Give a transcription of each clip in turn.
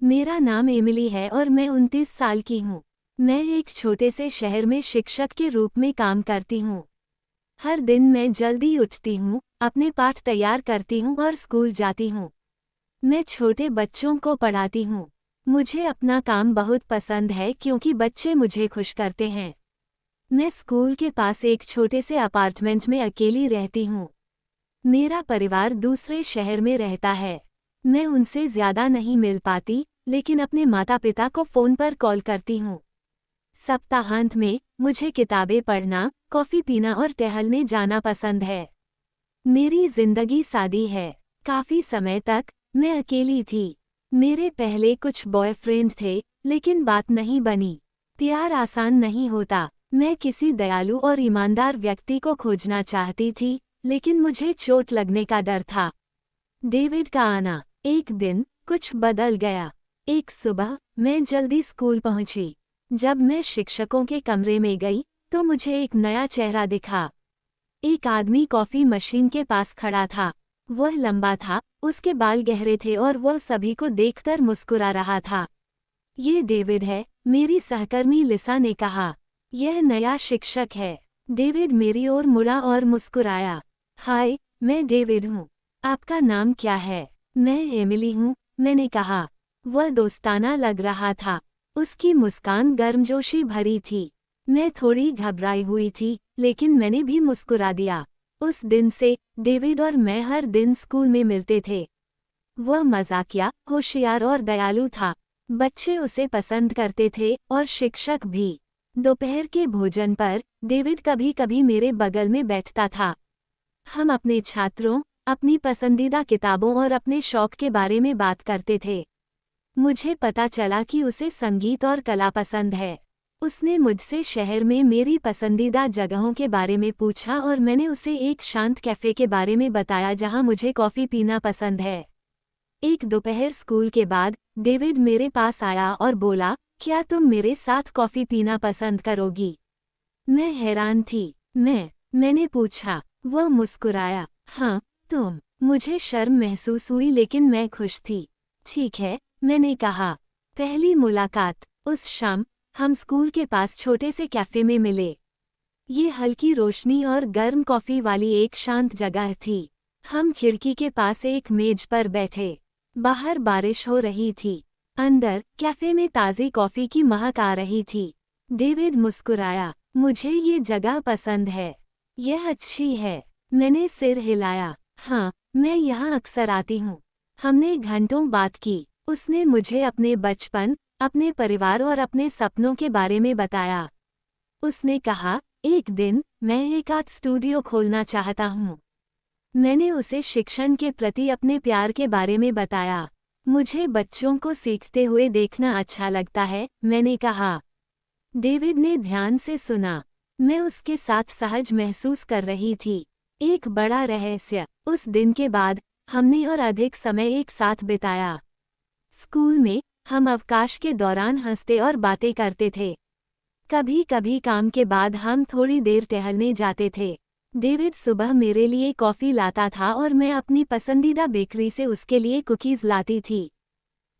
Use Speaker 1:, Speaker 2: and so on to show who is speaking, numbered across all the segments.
Speaker 1: मेरा नाम एमिली है और मैं 29 साल की हूँ। मैं एक छोटे से शहर में शिक्षक के रूप में काम करती हूँ। हर दिन मैं जल्दी उठती हूँ, अपने पाठ तैयार करती हूँ और स्कूल जाती हूँ। मैं छोटे बच्चों को पढ़ाती हूँ। मुझे अपना काम बहुत पसंद है क्योंकि बच्चे मुझे खुश करते हैं। मैं स्कूल के पास एक छोटे से अपार्टमेंट में अकेली रहती हूँ। मेरा परिवार दूसरे शहर में रहता है। मैं उनसे ज्यादा नहीं मिल पाती, लेकिन अपने माता पिता को फोन पर कॉल करती हूँ। सप्ताहांत में मुझे किताबें पढ़ना, कॉफी पीना और टहलने जाना पसंद है। मेरी जिंदगी सादी है। काफी समय तक मैं अकेली थी। मेरे पहले कुछ बॉयफ्रेंड थे, लेकिन बात नहीं बनी। प्यार आसान नहीं होता। मैं किसी दयालु और ईमानदार व्यक्ति को खोजना चाहती थी, लेकिन मुझे चोट लगने का डर था। डेविड का आना। एक दिन कुछ बदल गया। एक सुबह मैं जल्दी स्कूल पहुंची। जब मैं शिक्षकों के कमरे में गई, तो मुझे एक नया चेहरा दिखा। एक आदमी कॉफी मशीन के पास खड़ा था। वह लंबा था, उसके बाल गहरे थे और वह सभी को देखकर मुस्कुरा रहा था। ये डेविड है, मेरी सहकर्मी लिसा ने कहा। यह नया शिक्षक है। डेविड मेरी ओर मुड़ा और मुस्कुराया। हाय, मैं डेविड हूँ। आपका नाम क्या है? मैं एमिली हूँ, मैंने कहा। वह दोस्ताना लग रहा था। उसकी मुस्कान गर्मजोशी भरी थी। मैं थोड़ी घबराई हुई थी, लेकिन मैंने भी मुस्कुरा दिया। उस दिन से डेविड और मैं हर दिन स्कूल में मिलते थे। वह मजाकिया, होशियार और दयालु था। बच्चे उसे पसंद करते थे और शिक्षक भी। दोपहर के भोजन पर डेविड कभी कभी मेरे बगल में बैठता था। हम अपने छात्रों, अपनी पसंदीदा किताबों और अपने शौक के बारे में बात करते थे। मुझे पता चला कि उसे संगीत और कला पसंद है। उसने मुझसे शहर में मेरी पसंदीदा जगहों के बारे में पूछा और मैंने उसे एक शांत कैफ़े के बारे में बताया जहां मुझे कॉफ़ी पीना पसंद है। एक दोपहर स्कूल के बाद डेविड मेरे पास आया और बोला, क्या तुम मेरे साथ कॉफ़ी पीना पसंद करोगी? मैं हैरान थी। मैंने पूछा। वह मुस्कुराया। हाँ, तुम। मुझे शर्म महसूस हुई लेकिन मैं खुश थी। ठीक है, मैंने कहा। पहली मुलाकात। उस शाम हम स्कूल के पास छोटे से कैफ़े में मिले। ये हल्की रोशनी और गर्म कॉफ़ी वाली एक शांत जगह थी। हम खिड़की के पास एक मेज पर बैठे। बाहर बारिश हो रही थी। अंदर कैफ़े में ताज़ी कॉफ़ी की महक आ रही थी। डेविड मुस्कुराया। मुझे ये जगह पसंद है। यह अच्छी है। मैंने सिर हिलाया। हाँ, मैं यहाँ अक्सर आती हूँ। हमने घंटों बात की। उसने मुझे अपने बचपन, अपने परिवार और अपने सपनों के बारे में बताया। उसने कहा, एक दिन मैं एक आर्ट स्टूडियो खोलना चाहता हूँ। मैंने उसे शिक्षण के प्रति अपने प्यार के बारे में बताया। मुझे बच्चों को सीखते हुए देखना अच्छा लगता है, मैंने कहा। डेविड ने ध्यान से सुना। मैं उसके साथ सहज महसूस कर रही थी। एक बड़ा रहस्य। उस दिन के बाद हमने और अधिक समय एक साथ बिताया। स्कूल में हम अवकाश के दौरान हंसते और बातें करते थे। कभी कभी काम के बाद हम थोड़ी देर टहलने जाते थे। डेविड सुबह मेरे लिए कॉफ़ी लाता था और मैं अपनी पसंदीदा बेकरी से उसके लिए कुकीज़ लाती थी।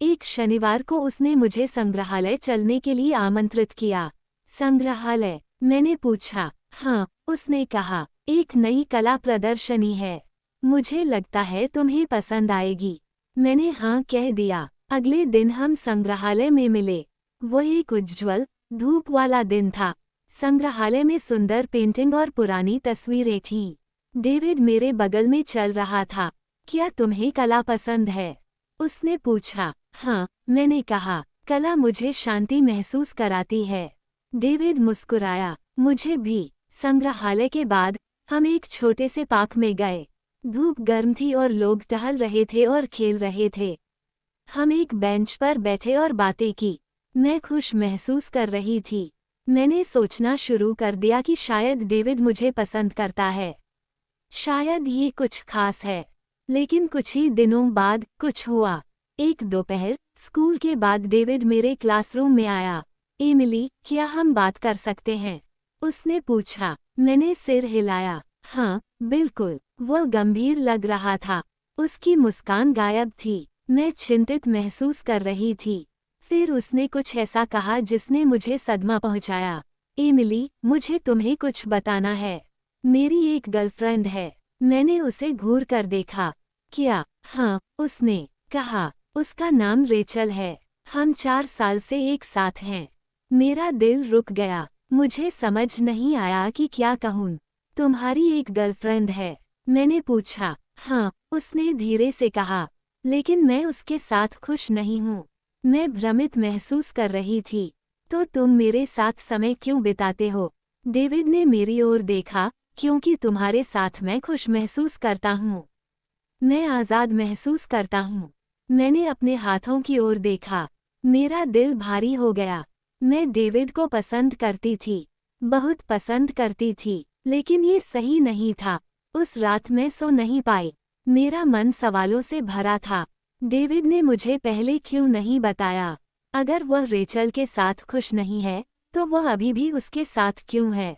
Speaker 1: एक शनिवार को उसने मुझे संग्रहालय चलने के लिए आमंत्रित किया। संग्रहालय? मैंने पूछा। हाँ, उसने कहा। एक नई कला प्रदर्शनी है। मुझे लगता है तुम्हें पसंद आएगी। मैंने हाँ कह दिया। अगले दिन हम संग्रहालय में मिले। वह एक उज्ज्वल, धूप वाला दिन था। संग्रहालय में सुंदर पेंटिंग और पुरानी तस्वीरें थीं। डेविड मेरे बगल में चल रहा था। क्या तुम्हें कला पसंद है? उसने पूछा। हाँ, मैंने कहा। कला मुझे शांति महसूस कराती है। डेविड मुस्कुराया। मुझे भी। संग्रहालय के बाद हम एक छोटे से पार्क में गए। धूप गर्म थी और लोग टहल रहे थे और खेल रहे थे। हम एक बेंच पर बैठे और बातें की। मैं खुश महसूस कर रही थी। मैंने सोचना शुरू कर दिया कि शायद डेविड मुझे पसंद करता है। शायद ये कुछ खास है। लेकिन कुछ ही दिनों बाद कुछ हुआ। एक दोपहर स्कूल के बाद डेविड मेरे क्लासरूम में आया। एमिली, क्या हम बात कर सकते हैं? उसने पूछा। मैंने सिर हिलाया। हाँ, बिल्कुल। वह गंभीर लग रहा था। उसकी मुस्कान गायब थी। मैं चिंतित महसूस कर रही थी। फिर उसने कुछ ऐसा कहा जिसने मुझे सदमा पहुंचाया। एमिली, मुझे तुम्हें कुछ बताना है। मेरी एक गर्लफ्रेंड है। मैंने उसे घूर कर देखा। क्या? हाँ, उसने कहा। उसका नाम रेचल है। हम 4 साल से एक साथ हैं। मेरा दिल रुक गया। मुझे समझ नहीं आया कि क्या कहूँ। तुम्हारी एक गर्लफ्रेंड है? मैंने पूछा। हाँ, उसने धीरे से कहा। लेकिन मैं उसके साथ खुश नहीं हूँ। मैं भ्रमित महसूस कर रही थी। तो तुम मेरे साथ समय क्यों बिताते हो? डेविड ने मेरी ओर देखा। क्योंकि तुम्हारे साथ मैं खुश महसूस करता हूँ। मैं आज़ाद महसूस करता हूँ। मैंने अपने हाथों की ओर देखा। मेरा दिल भारी हो गया। मैं डेविड को पसंद करती थी। बहुत पसंद करती थी। लेकिन ये सही नहीं था। उस रात मैं सो नहीं पाई। मेरा मन सवालों से भरा था। डेविड ने मुझे पहले क्यों नहीं बताया? अगर वह रेचल के साथ खुश नहीं है, तो वह अभी भी उसके साथ क्यों है?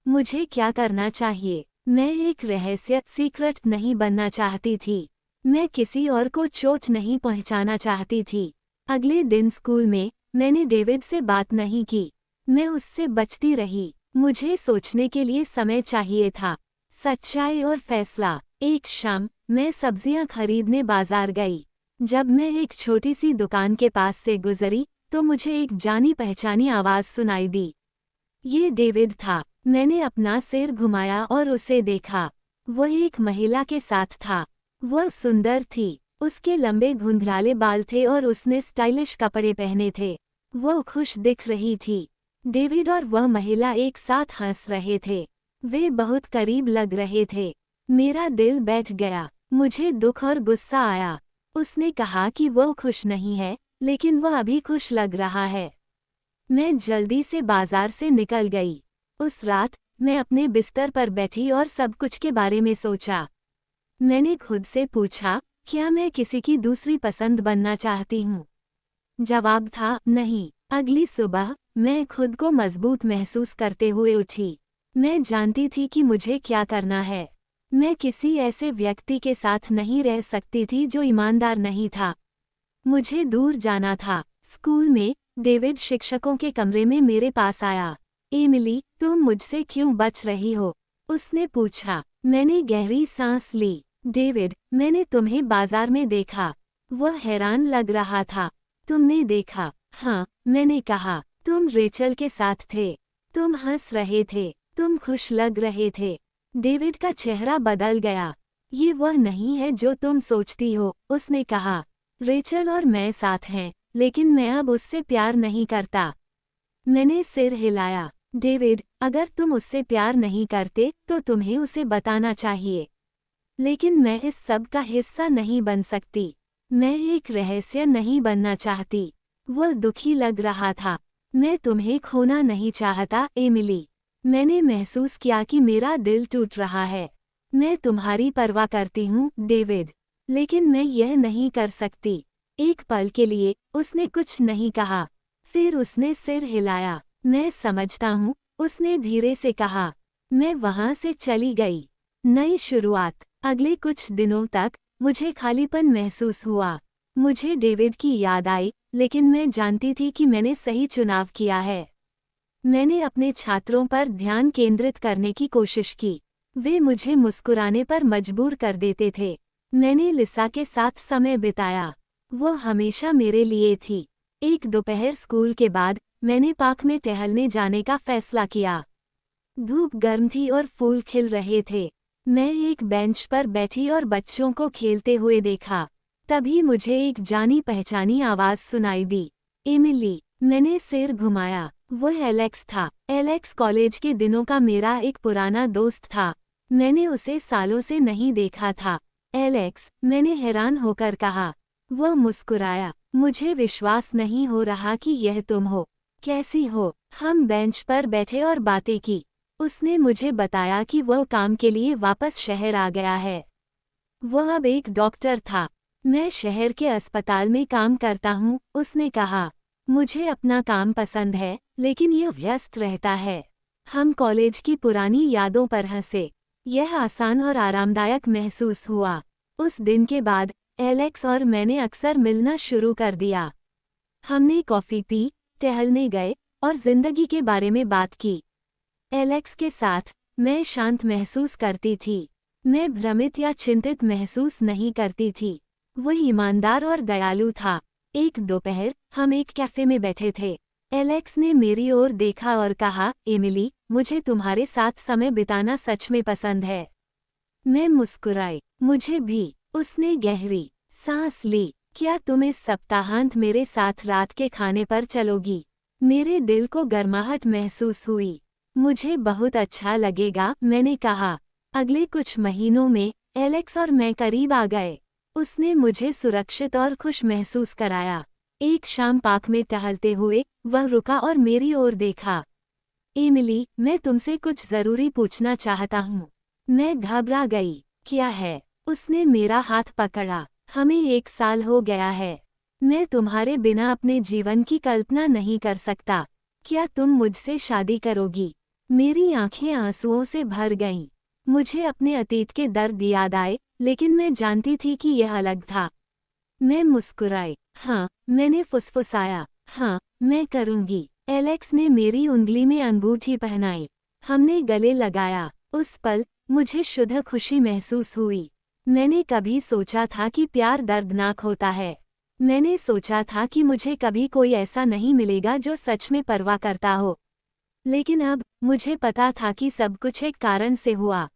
Speaker 1: मुझे क्या करना चाहिए? मैं एक रहस्य सीक्रेट नहीं बनना चाहती थी। मैं किसी और को चोट नहीं पहुंचाना चाहती थी। अगले दिन स्कूल में मैंने डेविड से बात नहीं की। मैं उससे बचती रही। मुझे सोचने के लिए समय चाहिए था। सच्चाई और फैसला। एक शाम मैं सब्जियां खरीदने बाजार गई। जब मैं एक छोटी सी दुकान के पास से गुजरी, तो मुझे एक जानी पहचानी आवाज सुनाई दी। ये डेविड था। मैंने अपना सिर घुमाया और उसे देखा। वह एक महिला के साथ था। वह सुंदर थी। उसके लंबे घुंघराले बाल थे और उसने स्टाइलिश कपड़े पहने थे। वह खुश दिख रही थी। डेविड और वह महिला एक साथ हंस रहे थे। वे बहुत करीब लग रहे थे। मेरा दिल बैठ गया। मुझे दुख और गुस्सा आया। उसने कहा कि वह खुश नहीं है, लेकिन वह अभी खुश लग रहा है। मैं जल्दी से बाजार से निकल गई। उस रात मैं अपने बिस्तर पर बैठी और सब कुछ के बारे में सोचा। मैंने खुद से पूछा, क्या मैं किसी की दूसरी पसंद बनना चाहती हूँ? जवाब था नहीं। अगली सुबह मैं खुद को मजबूत महसूस करते हुए उठी। मैं जानती थी कि मुझे क्या करना है। मैं किसी ऐसे व्यक्ति के साथ नहीं रह सकती थी जो ईमानदार नहीं था। मुझे दूर जाना था। स्कूल में डेविड शिक्षकों के कमरे में मेरे पास आया। एमिली, तुम मुझसे क्यों बच रही हो? उसने पूछा। मैंने गहरी सांस ली। डेविड, मैंने तुम्हें बाजार में देखा। वह हैरान लग रहा था। तुमने देखा? हाँ, मैंने कहा। तुम रेचल के साथ थे। तुम हंस रहे थे। तुम खुश लग रहे थे। डेविड का चेहरा बदल गया। ये वह नहीं है जो तुम सोचती हो, उसने कहा। रेचल और मैं साथ हैं, लेकिन मैं अब उससे प्यार नहीं करता। मैंने सिर हिलाया। डेविड, अगर तुम उससे प्यार नहीं करते तो तुम्हें उसे बताना चाहिए। लेकिन मैं इस सब का हिस्सा नहीं बन सकती। मैं एक रहस्य नहीं बनना चाहती। वह दुखी लग रहा था। मैं तुम्हें खोना नहीं चाहता, एमिली। मैंने महसूस किया कि मेरा दिल टूट रहा है। मैं तुम्हारी परवाह करती हूँ, डेविड। लेकिन मैं यह नहीं कर सकती। एक पल के लिए उसने कुछ नहीं कहा। फिर उसने सिर हिलाया। मैं समझता हूँ, उसने धीरे से कहा। मैं वहाँ से चली गई। नई शुरुआत। अगले कुछ दिनों तक मुझे खालीपन महसूस हुआ। मुझे डेविड की याद आई, लेकिन मैं जानती थी कि मैंने सही चुनाव किया है। मैंने अपने छात्रों पर ध्यान केंद्रित करने की कोशिश की। वे मुझे मुस्कुराने पर मजबूर कर देते थे। मैंने लिसा के साथ समय बिताया। वो हमेशा मेरे लिए थी। एक दोपहर स्कूल के बाद मैंने पार्क में टहलने जाने का फैसला किया। धूप गर्म थी और फूल खिल रहे थे। मैं एक बेंच पर बैठी और बच्चों को खेलते हुए देखा। तभी मुझे एक जानी पहचानी आवाज सुनाई दी। एमिली। मैंने सिर घुमाया। वह एलेक्स था। एलेक्स कॉलेज के दिनों का मेरा एक पुराना दोस्त था। मैंने उसे सालों से नहीं देखा था। एलेक्स, मैंने हैरान होकर कहा। वह मुस्कुराया। मुझे विश्वास नहीं हो रहा कि यह तुम हो। कैसी हो? हम बेंच पर बैठे और बातें की। उसने मुझे बताया कि वह काम के लिए वापस शहर आ गया है। वह अब एक डॉक्टर था। मैं शहर के अस्पताल में काम करता हूँ, उसने कहा। मुझे अपना काम पसंद है, लेकिन यह व्यस्त रहता है। हम कॉलेज की पुरानी यादों पर हंसे। यह आसान और आरामदायक महसूस हुआ। उस दिन के बाद एलेक्स और मैंने अक्सर मिलना शुरू कर दिया। हमने कॉफ़ी पी, टहलने गए और जिंदगी के बारे में बात की। एलेक्स के साथ मैं शांत महसूस करती थी। मैं भ्रमित या चिंतित महसूस नहीं करती थी। वो ईमानदार और दयालु था। एक दोपहर हम एक कैफ़े में बैठे थे। एलेक्स ने मेरी ओर देखा और कहा, एमिली, मुझे तुम्हारे साथ समय बिताना सच में पसंद है। मैं मुस्कुराई। मुझे भी। उसने गहरी सांस ली। क्या तुम इस सप्ताहांत मेरे साथ रात के खाने पर चलोगी? मेरे दिल को गर्माहट महसूस हुई। मुझे बहुत अच्छा लगेगा, मैंने कहा। अगले कुछ महीनों में एलेक्स और मैं करीब आ गए। उसने मुझे सुरक्षित और खुश महसूस कराया। एक शाम पार्क में टहलते हुए वह रुका और मेरी ओर देखा। एमिली, मैं तुमसे कुछ जरूरी पूछना चाहता हूँ। मैं घबरा गई। क्या है? उसने मेरा हाथ पकड़ा। हमें 1 साल हो गया है। मैं तुम्हारे बिना अपने जीवन की कल्पना नहीं कर सकता। क्या तुम मुझसे शादी करोगी? मेरी आंखें आंसुओं से भर गईं। मुझे अपने अतीत के दर्द याद आए, लेकिन मैं जानती थी कि यह अलग था। मैं मुस्कुराई। हाँ, मैंने फुसफुसाया। हाँ, मैं करूँगी। एलेक्स ने मेरी उंगली में अंगूठी पहनाई। हमने गले लगाया। उस पल मुझे शुद्ध खुशी महसूस हुई। मैंने कभी सोचा था कि प्यार दर्दनाक होता है। मैंने सोचा था कि मुझे कभी कोई ऐसा नहीं मिलेगा जो सच में परवाह करता हो। लेकिन अब मुझे पता था कि सब कुछ एक कारण से हुआ।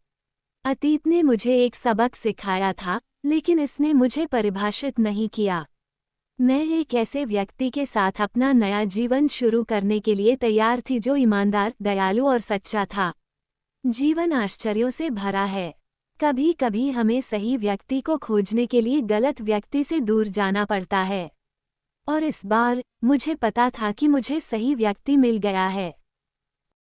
Speaker 1: अतीत ने मुझे एक सबक सिखाया था, लेकिन इसने मुझे परिभाषित नहीं किया। मैं एक ऐसे व्यक्ति के साथ अपना नया जीवन शुरू करने के लिए तैयार थी जो ईमानदार, दयालु और सच्चा था। जीवन आश्चर्यों से भरा है। कभी कभी हमें सही व्यक्ति को खोजने के लिए गलत व्यक्ति से दूर जाना पड़ता है। और इस बार मुझे पता था कि मुझे सही व्यक्ति मिल गया है।